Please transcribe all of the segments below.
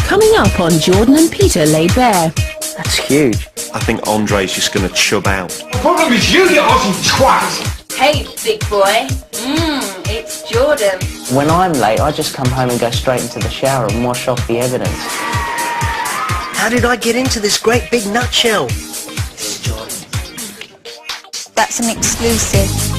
Coming up on Jordan and Peter Laid Bare. That's huge. I think Andre's just going to chub out. The problem is you, you Aussie twat! Hey, big boy. It's Jordan. When I'm late, I just come home and go straight into the shower and wash off the evidence. How did I get into this great big nutshell? This is Jordan. That's an exclusive.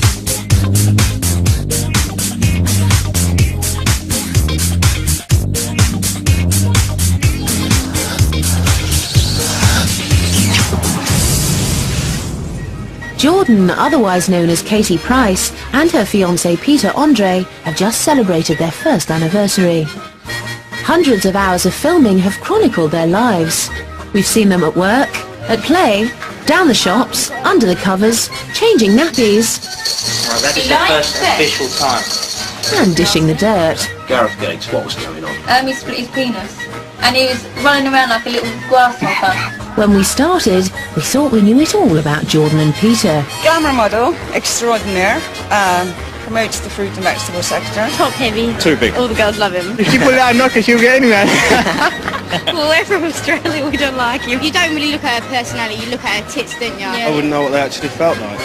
Jordan, otherwise known as Katie Price, and her fiancé Peter Andre have just celebrated their first anniversary. Hundreds of hours of filming have chronicled their lives. We've seen them at work, at play, down the shops, under the covers, changing nappies. Right, that is their first official time. And dishing the dirt. Gareth Gates, what was going on? He split his penis. And he was running around like a little grasshopper. When we started, we thought we knew it all about Jordan and Peter. Glamour model, extraordinaire, promotes the fruit and vegetable sector. Top heavy. Too big. All the girls love him. If you pull it out and knock her, she'll get anywhere. Well, we're from Australia, we don't like him. You don't really look at her personality, you look at her tits, don't you? Yeah. I wouldn't know what they actually felt like.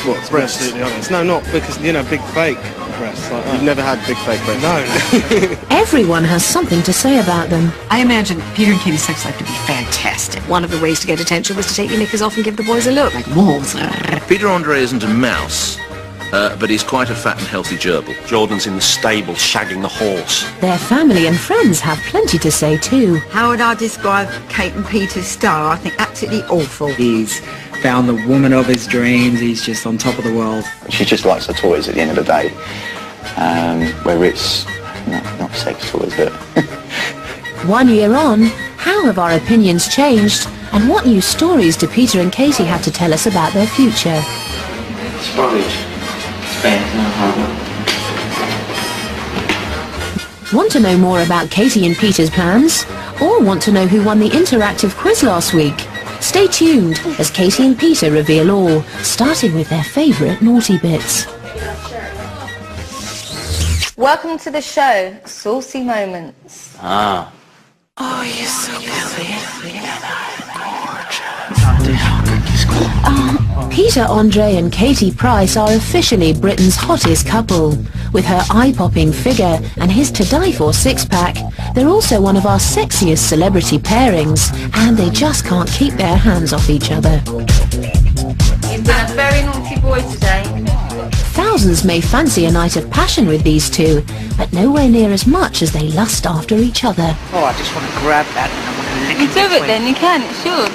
What, to be absolutely honest. No, not because, you know, big fake breasts like that. You've never had big fake breasts? No. Everyone has something to say about them. I imagine Peter and Katie's sex life to be fantastic. One of the ways to get attention was to take your knickers off and give the boys a look, like wolves. Peter Andre isn't a mouse, but he's quite a fat and healthy gerbil. Jordan's in the stable shagging the horse. Their family and friends have plenty to say too. How would I describe Kate and Peter's style? I think absolutely awful. He's found the woman of his dreams. He's just on top of the world. She just likes her toys at the end of the day, whether it's not sex toys, but 1 year on, how have our opinions changed, and what new stories do Peter and Katie have to tell us about their future? Storage. Want to know more about Katie and Peter's plans? Or want to know who won the interactive quiz last week? Stay tuned as Katie and Peter reveal all, starting with their favourite naughty bits. Welcome to the show, Saucy Moments. Ah. Oh, you're so lovely. Peter Andre and Katie Price are officially Britain's hottest couple. With her eye-popping figure and his to-die-for six-pack, they're also one of our sexiest celebrity pairings, and they just can't keep their hands off each other. You've been a very naughty boy today. Thousands may fancy a night of passion with these two, but nowhere near as much as they lust after each other. Oh, I just want to grab that and I want to lick it. You do it then, you can, it's yours.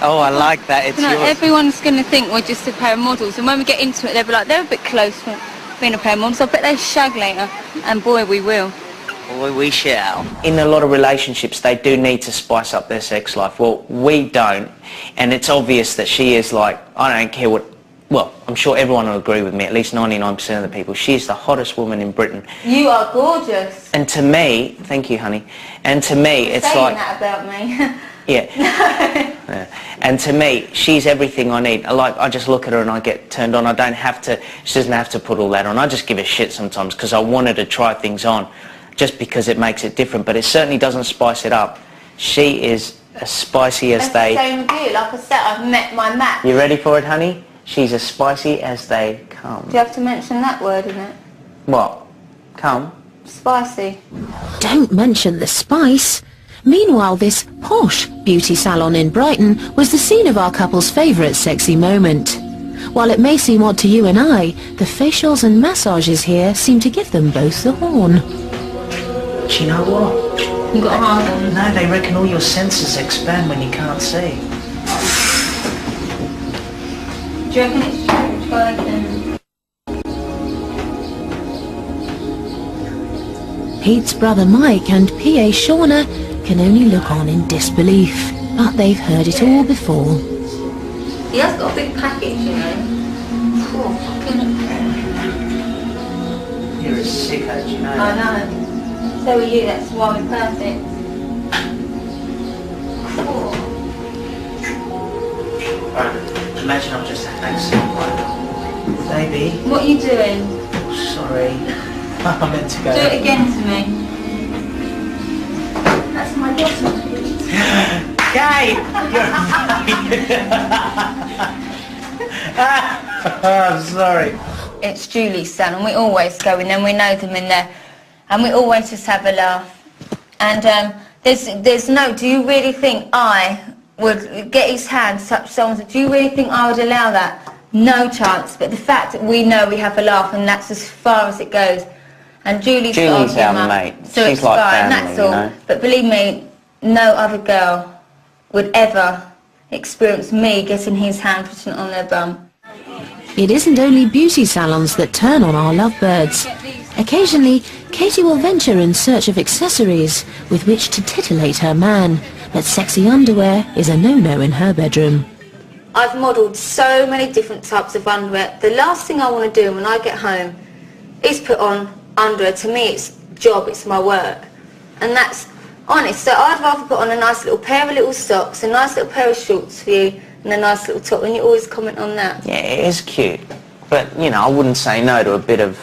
Oh, I like that, it's yours. Everyone's going to think we're just a pair of models, and when we get into it, they'll be like, they're a bit close for being a pair of models. I bet they shag later, and boy, we will. Boy, we shall. In a lot of relationships, they do need to spice up their sex life. Well, we don't, and it's obvious that she is like, I don't care what, well, I'm sure everyone will agree with me, at least 99% of the people, she is the hottest woman in Britain. You are gorgeous. And to me, thank you, honey, and to me, it's saying like... that about me. Yeah. Yeah. And to me, she's everything I need. I just look at her and I get turned on. I don't have to, she doesn't have to put all that on. I just give a shit sometimes because I want her to try things on just because it makes it different. But it certainly doesn't spice it up. She is as spicy as they... That's the same with you. Like I said, I've met my match. You ready for it, honey? She's as spicy as they come. Do you have to mention that word in it? What? Come? Spicy. Don't mention the spice. Meanwhile, this posh beauty salon in Brighton was the scene of our couple's favourite sexy moment. While it may seem odd to you and I, the facials and massages here seem to give them both the horn. Do you know what? You got hard on. No, they reckon all your senses expand when you can't see. Do you reckon it's true? Try again. Pete's brother Mike and PA Shauna can only look on in disbelief, but they've heard it all before. He has got a big package, you know. Oh, fucking... You're a sicko, do you know? I know. So are you, that's why we're perfect. Oh. Imagine I'm just having some baby. What are you doing? Sorry. I meant to go. Do it again to me. Kate! I'm sorry. It's Julie's salon. We always go in there, and we know them in there, and we always just have a laugh. And there's no, do you really think I would get his hand, touch someone's, do you really think I would allow that? No chance. But the fact that we know we have a laugh, and that's as far as it goes. And Julie's our mate. So she's it's like fine, family, that's all. you know? But believe me, no other girl would ever experience me getting his hand putting it on their bum. It isn't only beauty salons that turn on our lovebirds. Occasionally, Katie will venture in search of accessories with which to titillate her man, but sexy underwear is a no-no in her bedroom. I've modelled so many different types of underwear. The last thing I want to do when I get home is put on underwear. To me, it's job, it's my work. And that's honest. So I'd rather put on a nice little pair of little socks, a nice little pair of shorts for you, and a nice little top, and you always comment on that. Yeah, it is cute. But, you know, I wouldn't say no to a bit of...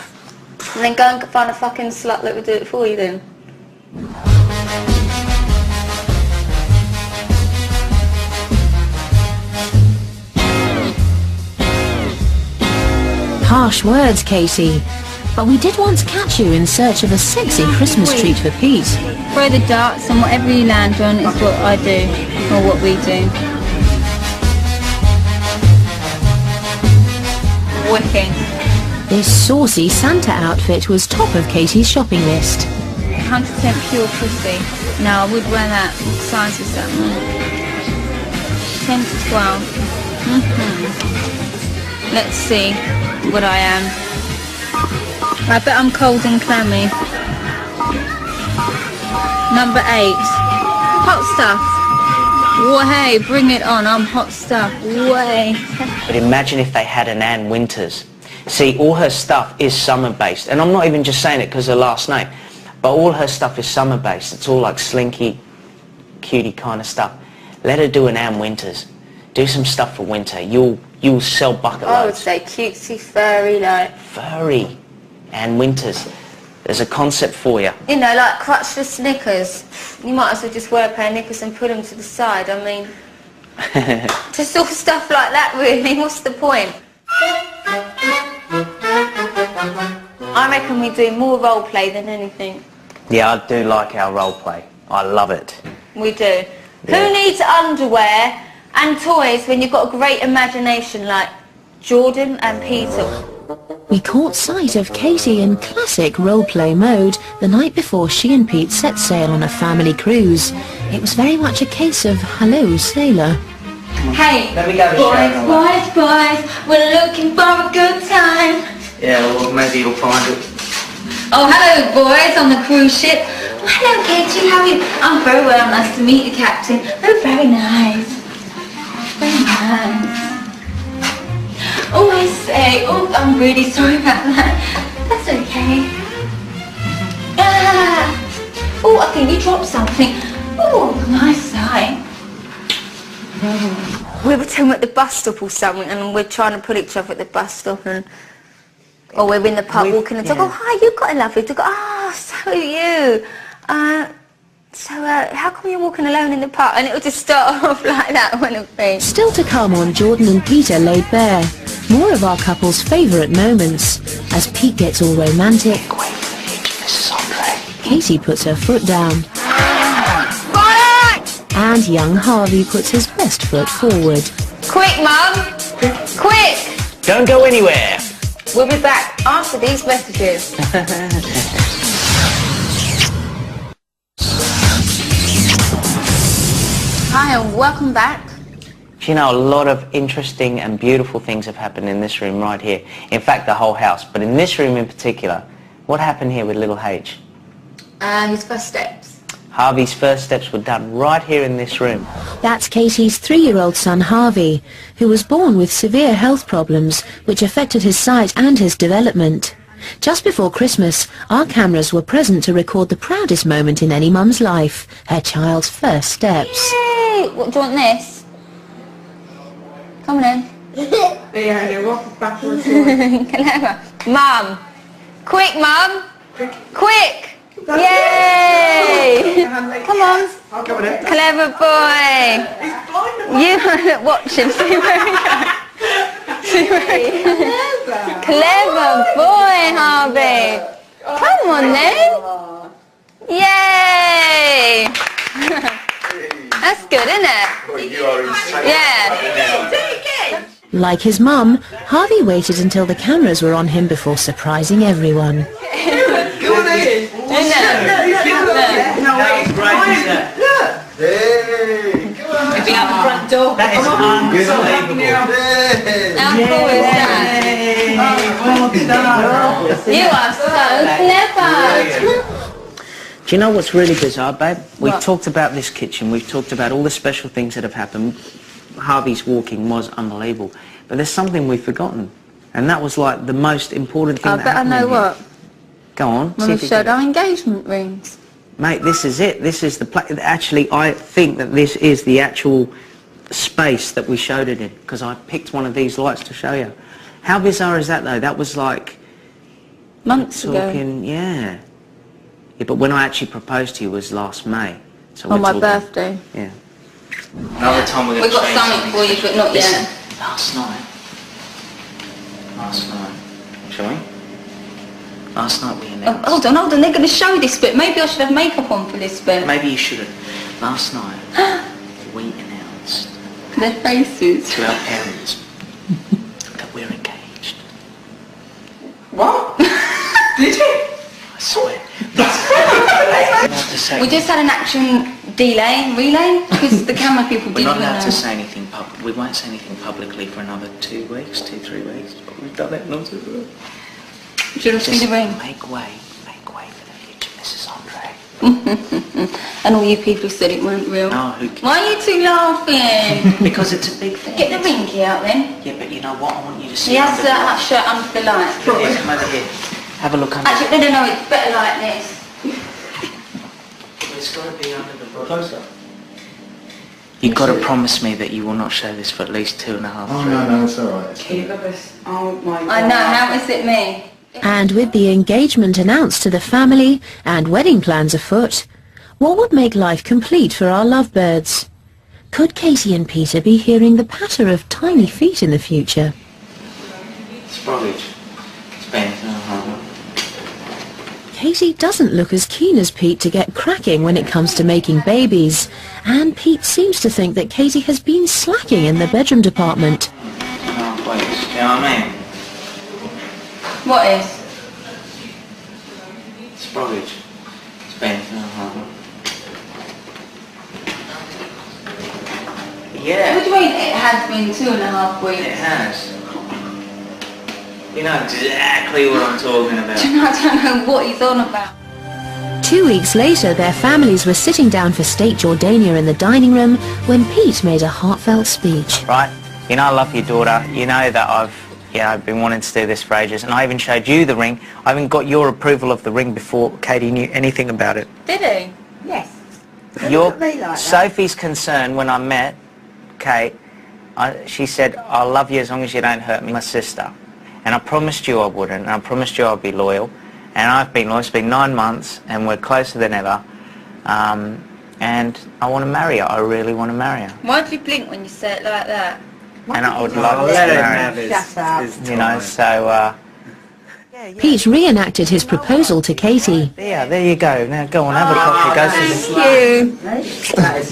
And then go and find a fucking slut that would do it for you then. Harsh words, Katie. But we did once catch you in search of a sexy Christmas treat for Pete. Throw the darts, and whatever you land on is what I do, or what we do. Wicked. This saucy Santa outfit was top of Katie's shopping list. 100% pure pussy. No, I would wear that. What size is that one? 10 to 12. Let's see what I am. I bet I'm cold and clammy. Number 8. Hot stuff. Way, bring it on. I'm hot stuff. Way. But imagine if they had an Ann Winters. See, all her stuff is summer-based. And I'm not even just saying it because of her last name. But all her stuff is summer-based. It's all like slinky, cutie kind of stuff. Let her do an Ann Winters. Do some stuff for winter. You'll sell bucket loads. I would say cutesy, furry, like... Furry. Ann Winters. There's a concept for you. You know, like crotchless knickers. You might as well just wear a pair of knickers and put them to the side. I mean... just all stuff like that, really. What's the point? I reckon we do more role play than anything. Yeah, I do like our role play. I love it. We do. Yeah. Who needs underwear and toys when you've got a great imagination like Jordan and Peter? We caught sight of Katie in classic role-play mode the night before she and Pete set sail on a family cruise. It was very much a case of hello, sailor. Hey, Let me go boys, we're looking for a good time. Yeah, well, maybe you'll find it. Oh, hello, boys on the cruise ship. Hello, Katie, how are you? I'm very well, nice to meet you, Captain. Oh, very nice. Very nice. Oh, I say, oh, I'm really sorry about that. That's okay. Oh, I think you dropped something. Oh, nice sight. We were at the bus stop or something, and we're trying to put each other at the bus stop, and we're in the pub walking and talk. Oh, hi, you've got a lovely dog. Oh, so are you. How come you're walking alone in the pub? And it'll just start off like that, won't it be? Still to come on Jordan and Peter Laid Bare. More of our couple's favourite moments. As Pete gets all romantic, Katie puts her foot down. And young Harvey puts his best foot forward. Quick, Mum! Quick! Don't go anywhere. We'll be back after these messages. Hi, and welcome back. You know, a lot of interesting and beautiful things have happened in this room right here. In fact, the whole house. But in this room in particular, what happened here with little H? His first steps. Harvey's first steps were done right here in this room. That's Katie's 3-year-old son Harvey, who was born with severe health problems which affected his sight and his development. Just before Christmas, our cameras were present to record the proudest moment in any mum's life, her child's first steps. Yay! What, do you want this? Come on in. Yeah, you're walking backwards. Mum! Quick, Mum! Quick! Yay! Come on. Clever boy. You watch him. See where he goes. See where he goes. Clever boy, Harvey. Come on then. Yay. That's good, isn't it? Yeah. Like his mum, Harvey waited until the cameras were on him before surprising everyone. It'd be out the front door. That is unbelievable. How cool is that? You are so clever. Do you know what's really bizarre, babe? We've What? talked about this kitchen, we've talked about all the special things that have happened. Harvey's walking was unbelievable. But there's something we've forgotten. And that was like the most important thing that I bet I happened know in here. what. Go on. When we showed our engagement rings. Mate, this is it. This is the actually, I think that this is the actual space that we showed it in, because I picked one of these lights to show you. How bizarre is that, though? That was like... Months ago. Yeah. Yeah, but when I actually proposed to you was last May. So On my birthday. Yeah. Another time we're going We've got something for you, but not yet. Last night. Shall we? Last night we announced... Hold on, they're going to show this bit. Maybe I should have makeup on for this bit. Maybe you shouldn't. Last night, we announced... Their faces. To our parents that we're engaged. What? Did you? I swear. We just had an action relay, because the camera people We're didn't not even allowed know. to say anything we won't say anything publicly for another 2 weeks, 3 weeks. But we've done it nonsense. Should have seen the ring. Make way for the future Mrs. Andre. And all you people said it weren't real. No, who cares? Why are you two laughing? Because it's a big thing. Get the rinky out then. Yeah, but you know what? I want you to see. He has that shirt under the light. Here, come over here. Have a look under. Actually, no, it's better like this. It's got to be under the closer. You've got to promise me that you will not show this for at least 2.5 3 no, it's alright. Keep this. Oh my God. I know, how is it me? And with the engagement announced to the family and wedding plans afoot, what would make life complete for our lovebirds? Could Katie and Peter be hearing the patter of tiny feet in the future? Sprogage. Spain. Katie doesn't look as keen as Pete to get cracking when it comes to making babies, and Pete seems to think that Katie has been slacking in the bedroom department. Oh, wait. You know what I mean? What is? Sprogage. Spain. Yeah. What do you mean it has been 2.5 weeks? It has. You know exactly what I'm talking about. I don't know what he's on about. 2 weeks later, their families were sitting down for state Jordania in the dining room when Pete made a heartfelt speech. Right, you know I love your daughter. You know that I've been wanting to do this for ages, and I even showed you the ring. I even got your approval of the ring before Katie knew anything about it. Did he? Yes. Sophie's concern when I met Kate, she said, "I love you as long as you don't hurt me, my sister." And I promised you I wouldn't, and I promised you I'd be loyal. And I've been loyal. It's been 9 months, and we're closer than ever. And I want to marry her. I really want to marry her. Why do you blink when you say it like that? And I would love to marry her. You know, so... Pete reenacted his proposal to Katie. Yeah, there you go. Now go on, have a coffee. Go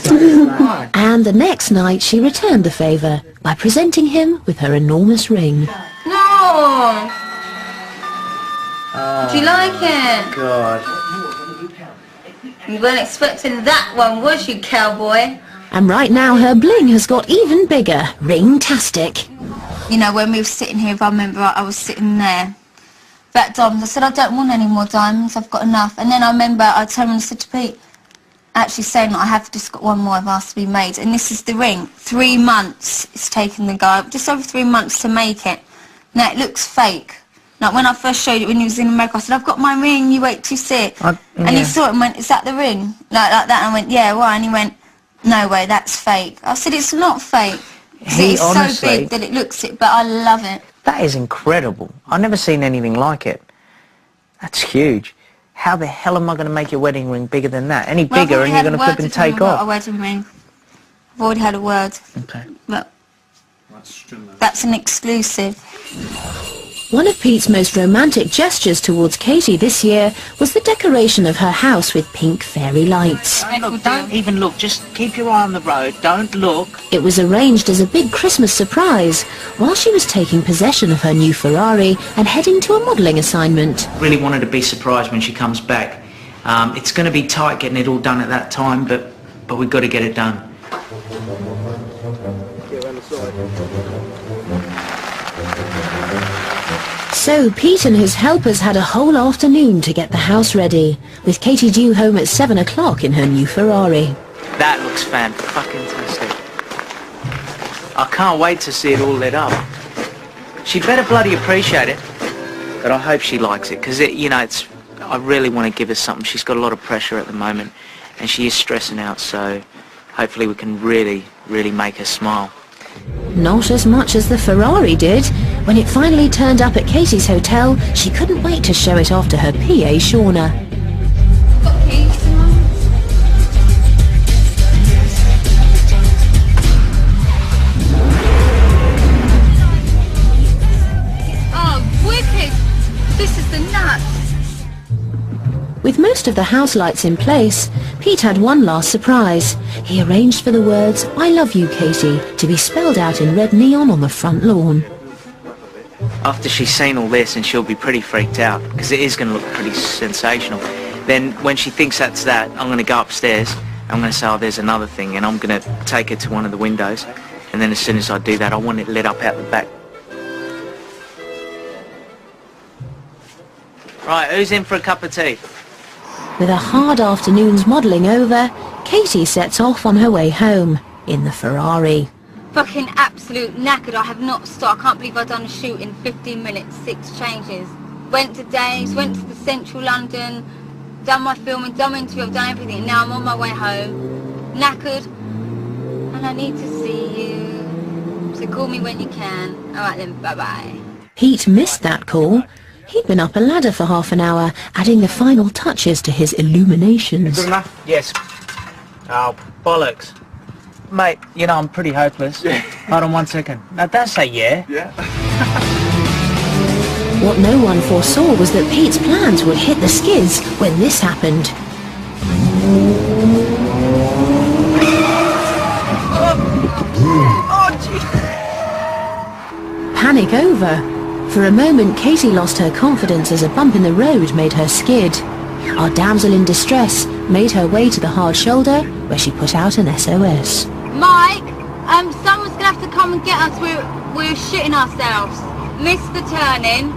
to you. And the next night she returned the favour by presenting him with her enormous ring. No! Do you like it? God. You weren't expecting that one, was you, cowboy? And right now her bling has got even bigger. Ring-tastic. You know, when we were sitting here, if I remember, I was sitting there. That diamonds, I said, I don't want any more diamonds, I've got enough. And then I remember I turned and said to Pete, actually saying that I have just got one more of ours to be made. And this is the ring. 3 months it's taken the guy, just over 3 months to make it. Now it looks fake. Like when I first showed it when he was in America, I said, I've got my ring, you wait till you see it. And he saw it and went, is that the ring? Like that, and I went, yeah, why? And he went, no way, that's fake. I said, it's not fake. It's honestly, so big that it looks it, but I love it. That is incredible. I've never seen anything like it. That's huge. how the hell am I going to make your wedding ring bigger than that? Any Well, bigger and you're going to flip and take off. A wedding ring. I've already had a word. Okay. But that's an exclusive. One of Pete's most romantic gestures towards Katie this year was the decoration of her house with pink fairy lights. Look, don't even look, just keep your eye on the road, don't look. It was arranged as a big Christmas surprise while she was taking possession of her new Ferrari and heading to a modelling assignment. Really wanted to be surprised when she comes back. It's going to be tight getting it all done at that time, but we've got to get it done. So Pete and his helpers had a whole afternoon to get the house ready, with Katie due home at 7 o'clock in her new Ferrari. That looks fan-fucking-tastic. I can't wait to see it all lit up. She better bloody appreciate it, but I hope she likes it, because I really want to give her something. She's got a lot of pressure at the moment, and she is stressing out, so hopefully we can really, really make her smile. Not as much as the Ferrari did. When it finally turned up at Katie's hotel, she couldn't wait to show it off to her PA, Shauna. Oh, wicked! This is the nuts! With most of the house lights in place, Pete had one last surprise. He arranged for the words, "I love you, Katie," to be spelled out in red neon on the front lawn. After she's seen all this, and she'll be pretty freaked out, because it is going to look pretty sensational. Then when she thinks that's that, I'm going to go upstairs, I'm going to say, oh, there's another thing, and I'm going to take her to one of the windows, and then as soon as I do that, I want it lit up out the back. Right, who's in for a cup of tea? With a hard afternoon's modelling over, Katie sets off on her way home in the Ferrari. Fucking absolute knackered. I have not stopped. I can't believe I've done a shoot in 15 minutes, 6 changes. Went to Dave's, went to the central London, done my filming, done my interview, I've done everything. Now I'm on my way home, knackered, and I need to see you. So call me when you can. Alright then, bye-bye. Pete missed that call. He'd been up a ladder for half an hour, adding the final touches to his illuminations. Good enough? Yes. Oh, bollocks. Mate, I'm pretty hopeless. Yeah. Hold on 1 second. Now, don't say yeah. Yeah. What no one foresaw was that Pete's plans would hit the skids when this happened. Panic over. For a moment, Katie lost her confidence as a bump in the road made her skid. Our damsel in distress made her way to the hard shoulder, where she put out an SOS. Mike, someone's gonna have to come and get us. We're shitting ourselves. Missed the turning,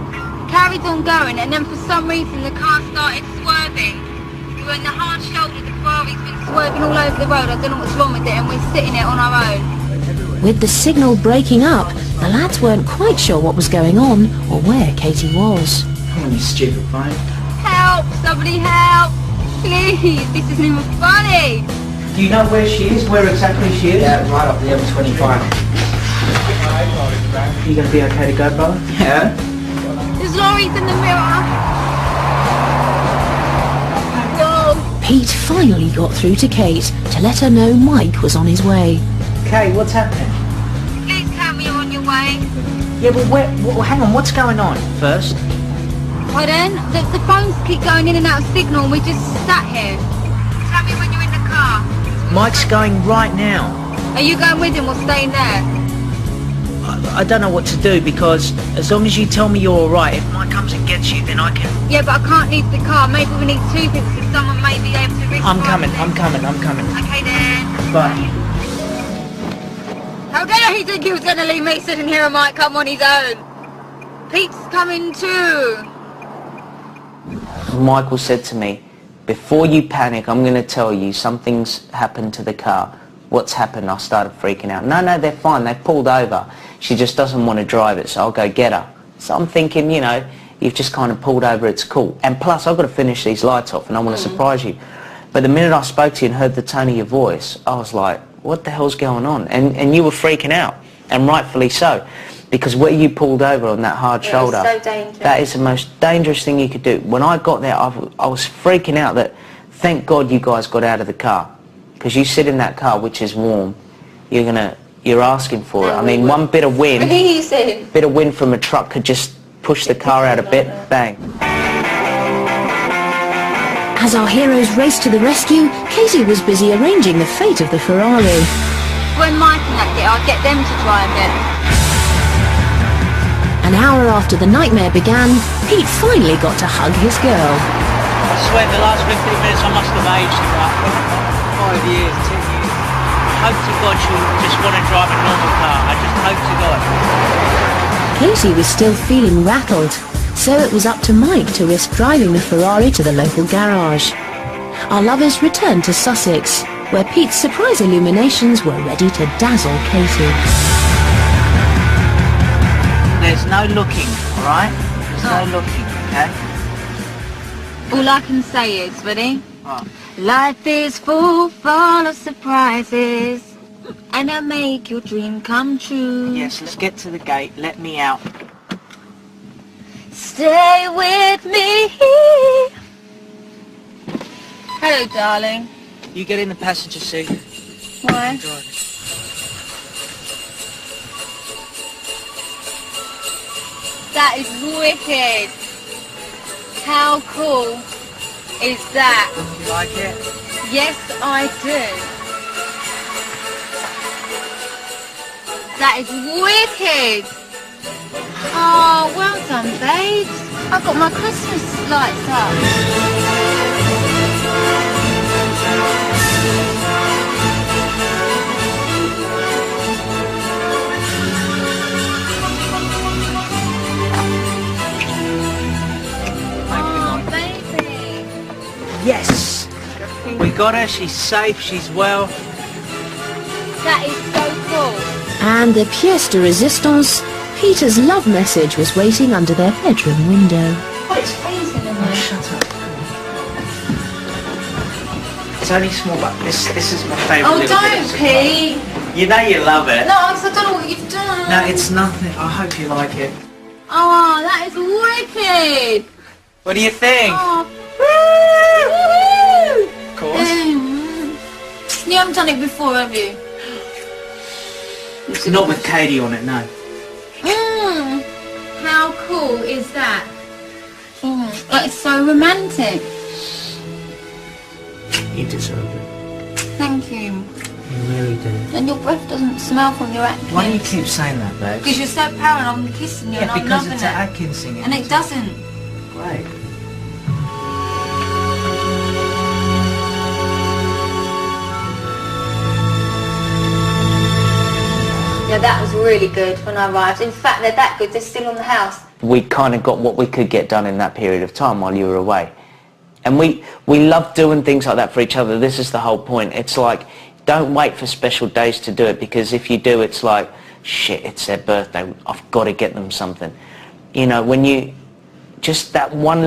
carried on going, and then for some reason the car started swerving. We were in the hard shoulder, the Ferrari's been swerving all over the road. I don't know what's wrong with it, and we're sitting it on our own. With the signal breaking up, the lads weren't quite sure what was going on or where Katie was. Come on, you stupid phone. Help! Somebody help! Please, this isn't even funny! Do you know where she is? Where exactly she is? Yeah, right up the M25. You gonna be okay to go, brother? Yeah. There's lorries in the mirror! Whoa! Pete finally got through to Kate to let her know Mike was on his way. Kate, what's happening? Please tell me you're on your way. Yeah, but hang on, what's going on first? Well then, the phones keep going in and out of signal and we just sat here. Tell me when you're in the car. Mike's going right now. Are you going with him or staying there? I don't know what to do, because as long as you tell me you're alright, if Mike comes and gets you, then I can... Yeah, but I can't leave the car. Maybe we need 2 people because someone may be able to reach. I'm coming. Okay then. Bye. How dare he think he was going to leave me sitting here and Mike come on his own? Pete's coming too. Michael said to me, before you panic, I'm going to tell you something's happened to the car. What's happened? I started freaking out. No, they're fine. They've pulled over. She just doesn't want to drive it, so I'll go get her. So I'm thinking, you've just kind of pulled over, it's cool. And plus, I've got to finish these lights off and I want to surprise you. But the minute I spoke to you and heard the tone of your voice, I was like, what the hell's going on? And you were freaking out, and rightfully so. because where you pulled over on that hard shoulder, it was so dangerous. that is the most dangerous thing you could do. When I got there, I was freaking out that, thank God you guys got out of the car, because you sit in that car which is warm, you're asking for it. I mean, one bit of wind, bit of wind from a truck could just push the car out a bit, bang. As our heroes raced to the rescue, Katie was busy arranging the fate of the Ferrari. When Mike and that get, I'll get them to drive it. An hour after the nightmare began, Pete finally got to hug his girl. I swear the last 15 minutes I must have aged about 5 years, 10 years. I hope to God she'll just want to drive a normal car. I just hope to God. Katie was still feeling rattled, so it was up to Mike to risk driving the Ferrari to the local garage. Our lovers returned to Sussex, where Pete's surprise illuminations were ready to dazzle Katie. There's no looking, alright? There's no looking, okay? All I can say is, ready? Right. Life is full of surprises, and I make your dream come true. Yes, let's get to the gate. Let me out. Stay with me. Hello, darling. You get in the passenger seat. Why? That is wicked. How cool is that? You like it? Yes, I do. That is wicked. Oh, well done, babes. I've got my Christmas lights up. Yes! We got her, she's safe, she's well. That is so cool. And the pièce de résistance, Peter's love message was waiting under their bedroom window. Oh, it's freezing in there. Shut up. It's only small, but this is my favourite. Oh, don't, Pete. You know you love it. No, because I don't know what you've done. No, it's nothing. I hope you like it. Oh, that is wicked. What do you think? Oh. Of course. You haven't done it before, have you? It's not with Katie on it, no. How cool is that? It's so romantic. You deserve it. Thank you. You really do. And your breath doesn't smell from your Atkins. Why do you keep saying that, babe? Because you're so proud and I'm kissing you and I'm because loving it's it. an Atkins singing. And it doesn't. Great. Yeah, that was really good when I arrived. In fact, they're that good, they're still on the house. We kind of got what we could get done in that period of time while you were away. And we love doing things like that for each other. This is the whole point. It's like, don't wait for special days to do it, because if you do, it's like, shit, it's their birthday. I've got to get them something. You know, when you, just that one